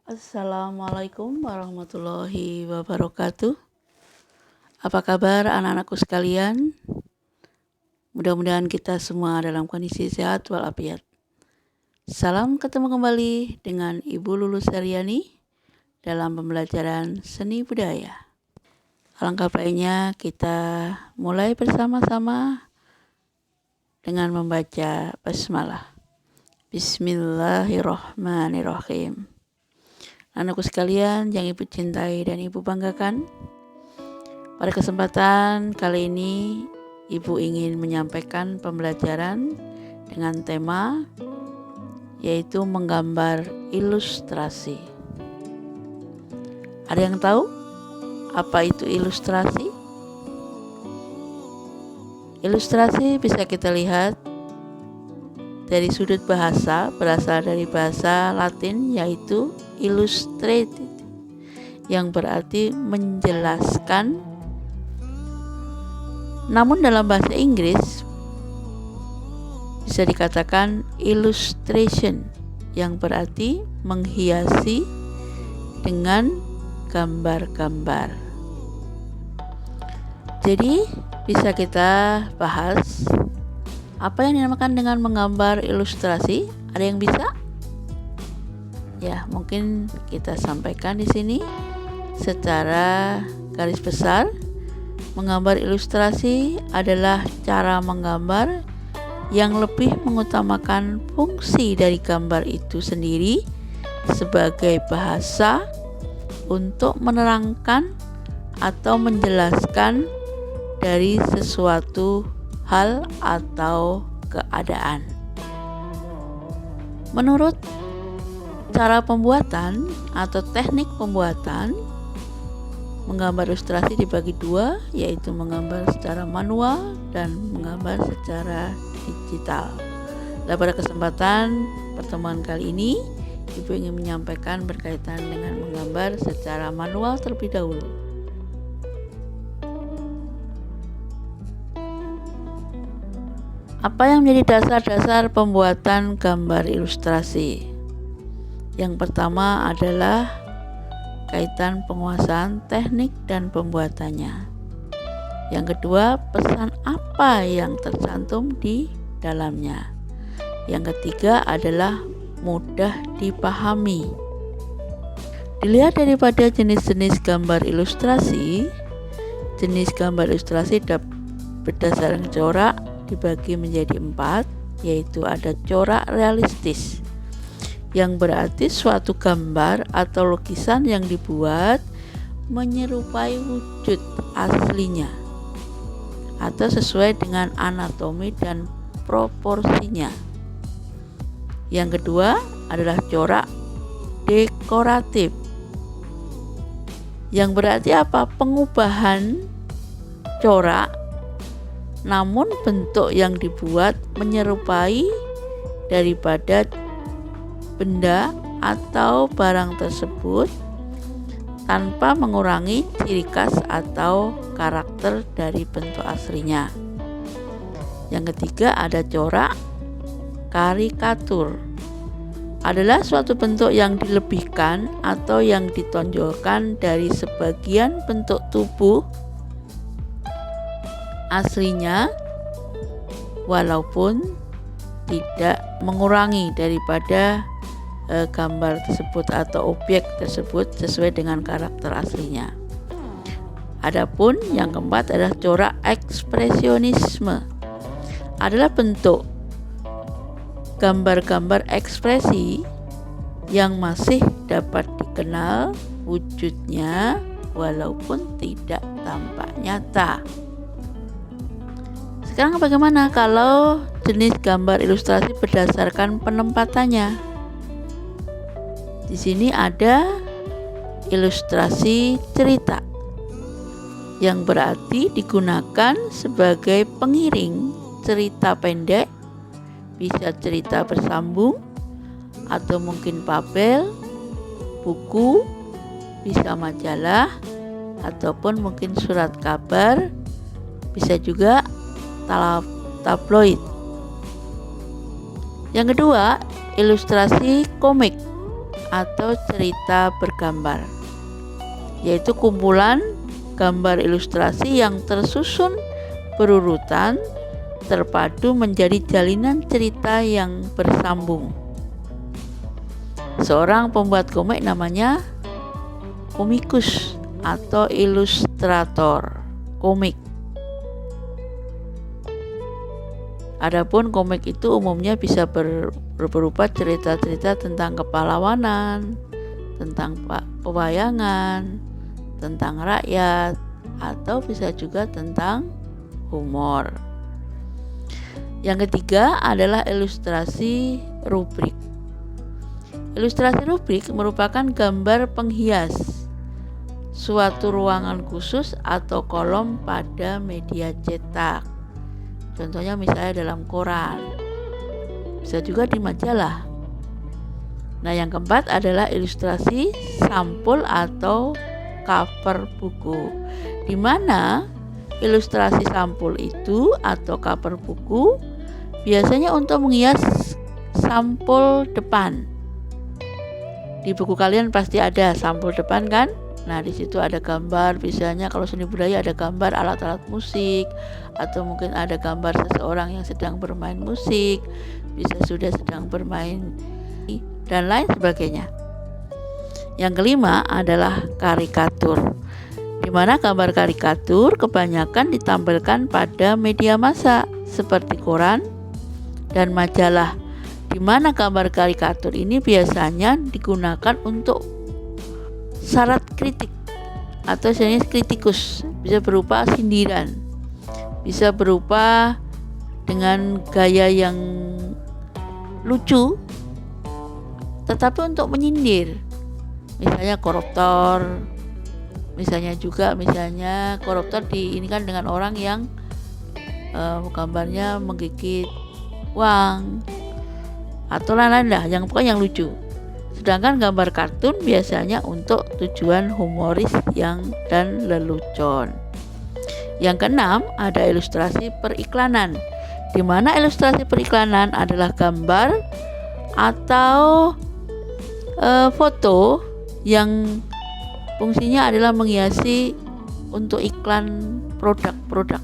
Assalamualaikum warahmatullahi wabarakatuh. Apa kabar anak-anakku sekalian? Mudah-mudahan kita semua dalam kondisi sehat walafiat. Salam ketemu kembali dengan Ibu Lulus Aryani dalam pembelajaran seni budaya. Alangkah baiknya kita mulai bersama-sama dengan membaca basmalah. Bismillahirrahmanirrahim. Anakku sekalian yang Ibu cintai dan Ibu banggakan, pada kesempatan kali ini Ibu ingin menyampaikan pembelajaran dengan tema yaitu menggambar ilustrasi. Ada yang tahu apa itu ilustrasi? Ilustrasi bisa kita lihat dari sudut bahasa, berasal dari bahasa Latin yaitu illustrated, yang berarti menjelaskan. Namun dalam bahasa Inggris bisa dikatakan illustration, yang berarti menghiasi dengan gambar-gambar. Jadi bisa kita bahas apa yang dinamakan dengan menggambar ilustrasi. Ada yang bisa? Ya, mungkin kita sampaikan di sini secara garis besar. Menggambar ilustrasi adalah cara menggambar yang lebih mengutamakan fungsi dari gambar itu sendiri sebagai bahasa untuk menerangkan atau menjelaskan dari sesuatu hal atau keadaan. Menurut cara pembuatan atau teknik pembuatan, menggambar ilustrasi dibagi dua, yaitu menggambar secara manual dan menggambar secara digital. Dan pada kesempatan pertemuan kali ini, Ibu ingin menyampaikan berkaitan dengan menggambar secara manual terlebih dahulu. Apa yang menjadi dasar-dasar pembuatan gambar ilustrasi? Yang pertama adalah kaitan penguasaan teknik dan pembuatannya. Yang kedua, pesan apa yang tercantum di dalamnya. Yang ketiga adalah mudah dipahami. Dilihat daripada jenis-jenis gambar ilustrasi, jenis gambar ilustrasi berdasarkan corak dibagi menjadi 4, yaitu ada corak realistis, yang berarti suatu gambar atau lukisan yang dibuat menyerupai wujud aslinya atau sesuai dengan anatomi dan proporsinya. Yang kedua adalah corak dekoratif, yang berarti apa? Pengubahan corak namun bentuk yang dibuat menyerupai daripada benda atau barang tersebut tanpa mengurangi ciri khas atau karakter dari bentuk aslinya. Yang ketiga ada corak karikatur, adalah suatu bentuk yang dilebihkan atau yang ditonjolkan dari sebagian bentuk tubuh aslinya walaupun tidak mengurangi daripada gambar tersebut atau objek tersebut sesuai dengan karakter aslinya. Adapun yang keempat adalah corak ekspresionisme, adalah bentuk gambar-gambar ekspresi yang masih dapat dikenal wujudnya walaupun tidak tampak nyata. Sekarang bagaimana kalau jenis gambar ilustrasi berdasarkan penempatannya? Di sini ada ilustrasi cerita, yang berarti digunakan sebagai pengiring cerita pendek, bisa cerita bersambung atau mungkin fabel, buku, bisa majalah ataupun mungkin surat kabar, bisa juga tabloid. Yang kedua, ilustrasi komik atau cerita bergambar, yaitu kumpulan gambar ilustrasi yang tersusun berurutan terpadu menjadi jalinan cerita yang bersambung. Seorang pembuat komik namanya komikus atau ilustrator komik. Adapun komik itu umumnya bisa berupa cerita-cerita tentang kepahlawanan, tentang pewayangan, tentang rakyat, atau bisa juga tentang humor. Yang ketiga adalah ilustrasi rubrik. Ilustrasi rubrik merupakan gambar penghias suatu ruangan khusus atau kolom pada media cetak. Contohnya misalnya dalam koran, bisa juga di majalah. Nah, yang keempat adalah ilustrasi sampul atau cover buku, di mana ilustrasi sampul itu atau cover buku biasanya untuk menghias sampul depan. Di buku kalian pasti ada sampul depan kan? Nah, di situ ada gambar, misalnya kalau seni budaya ada gambar alat-alat musik, atau mungkin ada gambar seseorang yang sedang bermain musik, bisa sudah sedang bermain, dan lain sebagainya. Yang kelima adalah karikatur, di mana gambar karikatur kebanyakan ditampilkan pada media massa seperti koran dan majalah, di mana gambar karikatur ini biasanya digunakan untuk syarat kritik atau jenis kritikus, bisa berupa sindiran, bisa berupa dengan gaya yang lucu tetapi untuk menyindir, misalnya koruptor, misalnya koruptor diinikan dengan orang yang gambarnya menggigit uang atau lain-lain lah, yang pokoknya yang lucu. Sedangkan gambar kartun biasanya untuk tujuan humoris dan lelucon. Yang keenam ada ilustrasi periklanan, di mana ilustrasi periklanan adalah gambar atau foto yang fungsinya adalah menghiasi untuk iklan produk-produk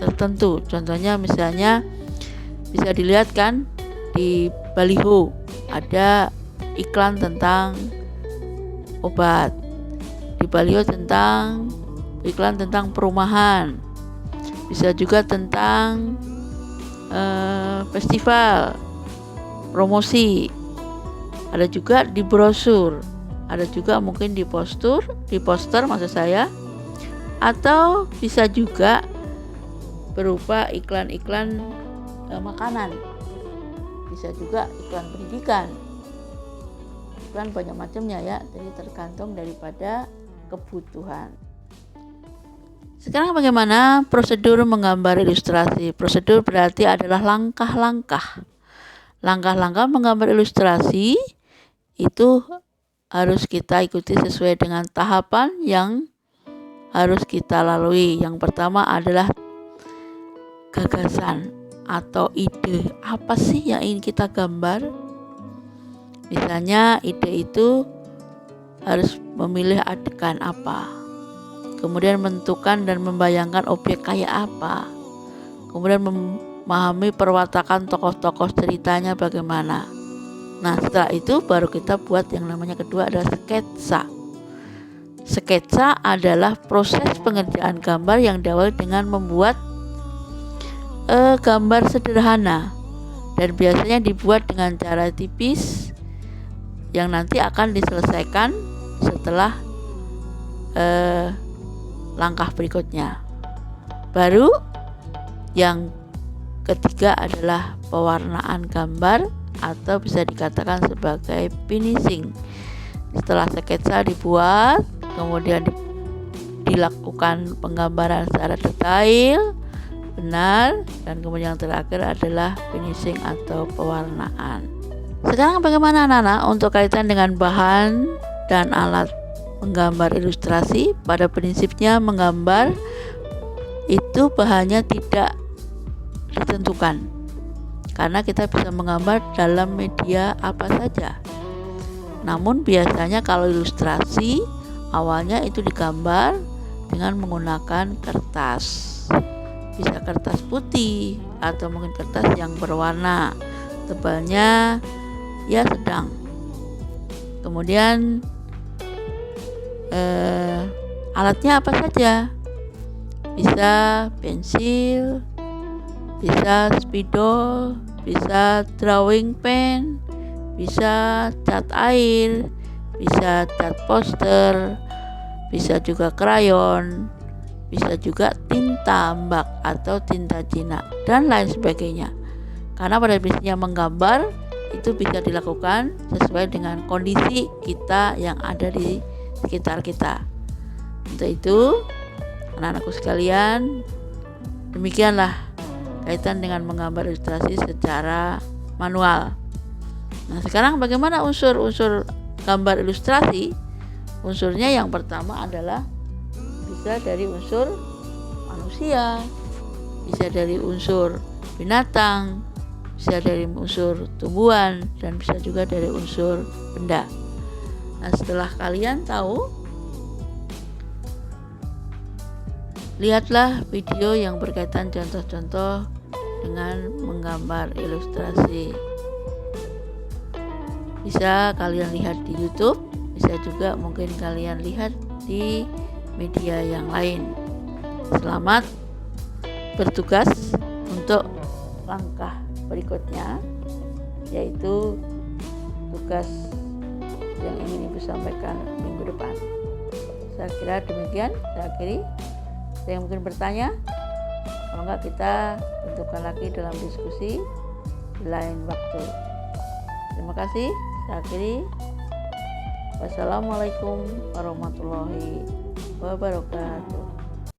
tertentu. Contohnya misalnya bisa dilihat kan di baliho ada iklan tentang obat, di baliho iklan tentang perumahan, bisa juga tentang festival, promosi, ada juga di brosur, ada juga mungkin di poster maksud saya, atau bisa juga berupa iklan-iklan makanan, bisa juga iklan pendidikan. Iklan banyak macamnya ya, jadi tergantung daripada kebutuhan. Sekarang bagaimana prosedur menggambar ilustrasi? Prosedur berarti adalah langkah-langkah. Langkah-langkah menggambar ilustrasi itu harus kita ikuti sesuai dengan tahapan yang harus kita lalui. Yang pertama adalah gagasan atau ide. Apa sih yang ingin kita gambar? Misalnya ide itu harus memilih adegan apa, kemudian menentukan dan membayangkan objek kayak apa, kemudian memahami perwatakan tokoh-tokoh ceritanya bagaimana. Nah, setelah itu baru kita buat yang namanya kedua adalah sketsa. Sketsa adalah proses pengerjaan gambar yang diawali dengan membuat gambar sederhana dan biasanya dibuat dengan cara tipis yang nanti akan diselesaikan setelah langkah berikutnya. Baru yang ketiga adalah pewarnaan gambar atau bisa dikatakan sebagai finishing. Setelah sketsa dibuat, kemudian dilakukan penggambaran secara detail, benar, dan kemudian yang terakhir adalah finishing atau pewarnaan. Sekarang bagaimana anak-anak untuk kaitan dengan bahan dan alat menggambar ilustrasi? Pada prinsipnya menggambar itu bahannya tidak ditentukan, karena kita bisa menggambar dalam media apa saja. Namun biasanya kalau ilustrasi awalnya itu digambar dengan menggunakan kertas. Bisa kertas putih atau mungkin kertas yang berwarna, tebalnya ya sedang. Kemudian alatnya apa saja? Bisa pensil, bisa spidol, bisa drawing pen, bisa cat air, bisa cat poster, bisa juga krayon, bisa juga tinta ambak atau tinta Cina dan lain sebagainya. Karena pada prinsipnya menggambar itu bisa dilakukan sesuai dengan kondisi kita yang ada di sekitar kita. Untuk itu, anak-anakku sekalian, demikianlah kaitan dengan menggambar ilustrasi secara manual. Nah, sekarang bagaimana unsur-unsur gambar ilustrasi? Unsurnya yang pertama adalah bisa dari unsur manusia, bisa dari unsur binatang, bisa dari unsur tumbuhan, dan bisa juga dari unsur benda. Nah, setelah kalian tahu, lihatlah video yang berkaitan contoh-contoh dengan menggambar ilustrasi. Bisa kalian lihat di YouTube, bisa juga mungkin kalian lihat di media yang lain. Selamat bertugas untuk langkah berikutnya, yaitu tugas yang ingin Ibu sampaikan minggu depan. Saya kira demikian. Saya akhiri. Ada yang mungkin bertanya? Kalau enggak, kita tentukan lagi dalam diskusi di lain waktu. Terima kasih. Saya akhiri. Wassalamualaikum warahmatullahi wabarakatuh.